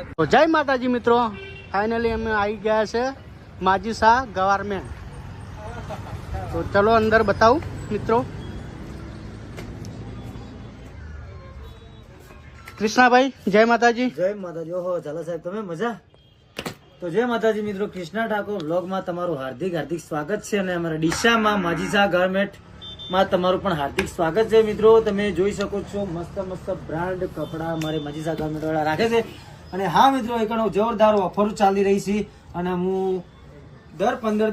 તો જય માતાજી મિત્રો, ફાઇનલી અમે આવી ગયા છે માજી શાહ ગવર્મેન્ટ. તો ચલો અંદર બતાવું મિત્રો. કૃષ્ણાભાઈ જય માતાજી. જય માતાજી. ઓહો ઝાલા સાહેબ તમે મજા. તો જય માતાજી મિત્રો, કૃષ્ણા ઠાકોર વ્લોગમાં તમારું હાર્દિક સ્વાગત છે. અને અમારા ડીસામાં માજી શાહ ગાર્મેન્ટ માં તમારું પણ હાર્દિક સ્વાગત છે. મિત્રો તમે જોઈ શકો છો મસ્ત મસ્ત બ્રાન્ડ કપડા અમારે માજી શાહ ગાર્મેન્ટ વાળા રાખે છે. અને હા મિત્રો, એક જોરદાર ઓફર ચાલી રહી છે. અને હું દર 15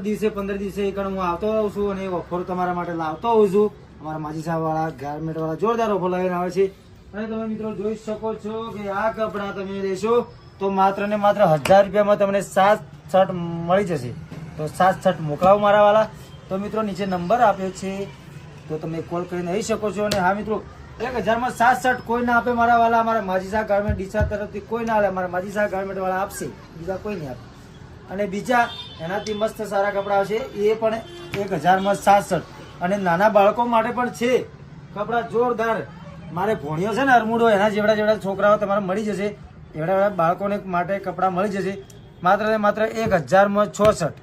દિવસે એક હું આવતો હોઉં છું અને ઓફર તમારા માટે લાવતો હોઉં છું. અમારા માજી શાહ વાળા ગાર્મેન્ટ વાળા જોરદાર ઓફર લઈને આવે છે. અને તમે મિત્રો જોઈ શકો છો કે આ કપડા તમે લેશો તો માત્ર ને માત્ર 1000 રૂપિયામાં તમને 7 શર્ટ મળી જશે. તો 7 શર્ટ મોકલાવો મારા વાળા. તો મિત્રો નીચે નંબર આપ્યો છે, તો તમે કોલ કરીને આવી શકો છો. અને હા મિત્રો, 1000માં 7 શર્ટ કોઈ ના આપે મારા વાળા. અમારા માજી શાહ ગાર્મેન્ટ ડીસા તરફથી કોઈ ના આપે, અમારા માજી શાહ ગાર્મેન્ટ વાળા આપશે, બીજા કોઈ નહીં આપે. અને બીજા એનાથી મસ્ત સારા કપડા આવશે, એ પણ 1000માં 7 શર્ટ. અને નાના બાળકો માટે પણ છે કપડા જોરદાર. મારે ભોણિયો છે ને અરમુડો, એના જેવડા છોકરાઓ તમારે મળી જશે. એવડા બાળકોને માટે કપડા મળી જશે માત્ર ને માત્ર 1000માં 6 શર્ટ.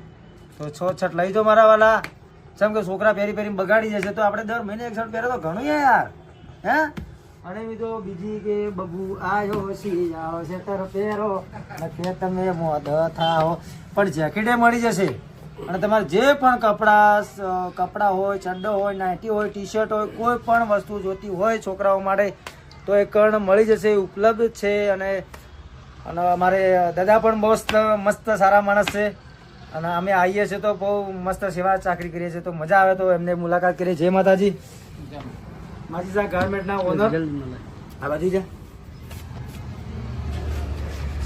તો 6 શર્ટ લઈ દો મારા વાલા. જેમ કે છોકરા પહેરી બગાડી જશે તો આપણે દર મહિને 1 શર્ટ પહેરે તો ઘણું યાર. હે અને મિત્રો બીજી કે બબુ આયો શિયાળો છે તર પહેરો કે તમે મોદ થાઓ, પણ જેકેટે મળી જશે. અને તમારે જે પણ કપડા હોય, ચડ્ડો હોય, નાઇટી હોય, ટી શર્ટ હોય, કોઈ પણ વસ્તુ જોતી હોય છોકરાઓ માટે તો એ કર્ણ મળી જશે, ઉપલબ્ધ છે. અને અમારે દાદા પણ મસ્ત સારા માણસ છે. અને અમે આવીએ છીએ તો બહુ મસ્ત સેવા ચાકરી કરીએ છીએ. તો મજા આવે તો એમને મુલાકાત કરીએ. જય માતાજી. માજી શાહ ગાર્મેન્ટ ના ઓનર આ બાજુ છે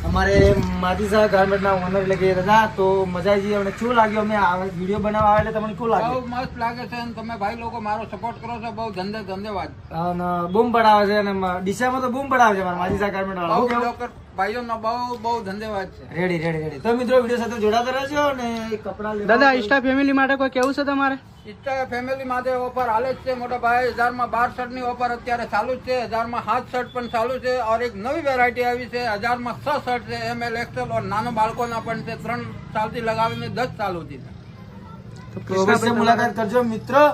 અમારે માજી શાહ ગાર્મેન્ટ ના ઓનર એટલે કે દાદા. તો મજા આવી. અમને શું લાગ્યું, અમે વિડીયો બનાવવા આવે એટલે તમને શું લાગે? બહુ મસ્ત લાગે છે. અને તમે ભાઈ લોકો મારો સપોર્ટ કરો છો, બહુ ધન્યવાદ. અને બૂમ પડાવે છે. અને ડીસામાં તો બૂમ પડાવે છે મારા માજી શાહ ગાર્મેન્ટ વાળા. ભાઈઓનો બહુ ધન્યવાદ છે. રેડી. તો મિત્રો વિડીયો સાથે જોડાતા રહેજો. અને કપડા દાદા ઇન્સ્ટા ફેમિલી માટે કોઈ કેવું છે તમારે? ઇન્સ્ટા ફેમિલી માટે ઓફર હાલે જ છે મોટા ભાઈ. 1000માં 12 શર્ટ ની ઓફર અત્યારે ચાલુ જ છે. 1000માં 7 શર્ટ પણ ચાલુ છે. और એક નવી વેરાયટી આવી છે, 1000માં 6 શર્ટ છે, ML XL. और નાનો બાળકોના પણ છે, 3 સાલથી લગાવીને 10 સાલ સુધી. અવશ્ય મુલાકાત કરજો મિત્રો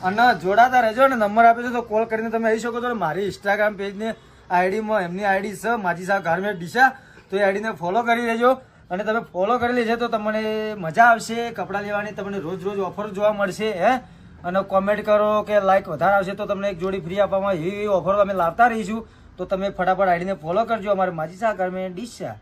અને જોડાતા રહેજો. અને નંબર આપે છે તો કોલ કરીને તમે આવી શકો છો. મારી ઇન્સ્ટાગ્રામ પેજ ને આઈડીમાં એમની આઈડી છે માજી શાહ ગાર્મેન્ટ ડીસા. તો એ આઈડીને ફોલો કરી લેજો. અને તમે ફોલો કરી લેજો તો તમને મજા આવશે કપડા લેવાની. તમને રોજ ઓફર જોવા મળશે. અને કોમેન્ટ કરો કે લાઈક વધારે આવશે તો તમને એક જોડી ફ્રી આપવામાં એવી ઓફરો અમે લાવતા રહીશું. તો તમે ફટાફટ આઈડીને ફોલો કરજો. અમારે માજી શાહ ગાર્મેન્ટ ડીસા.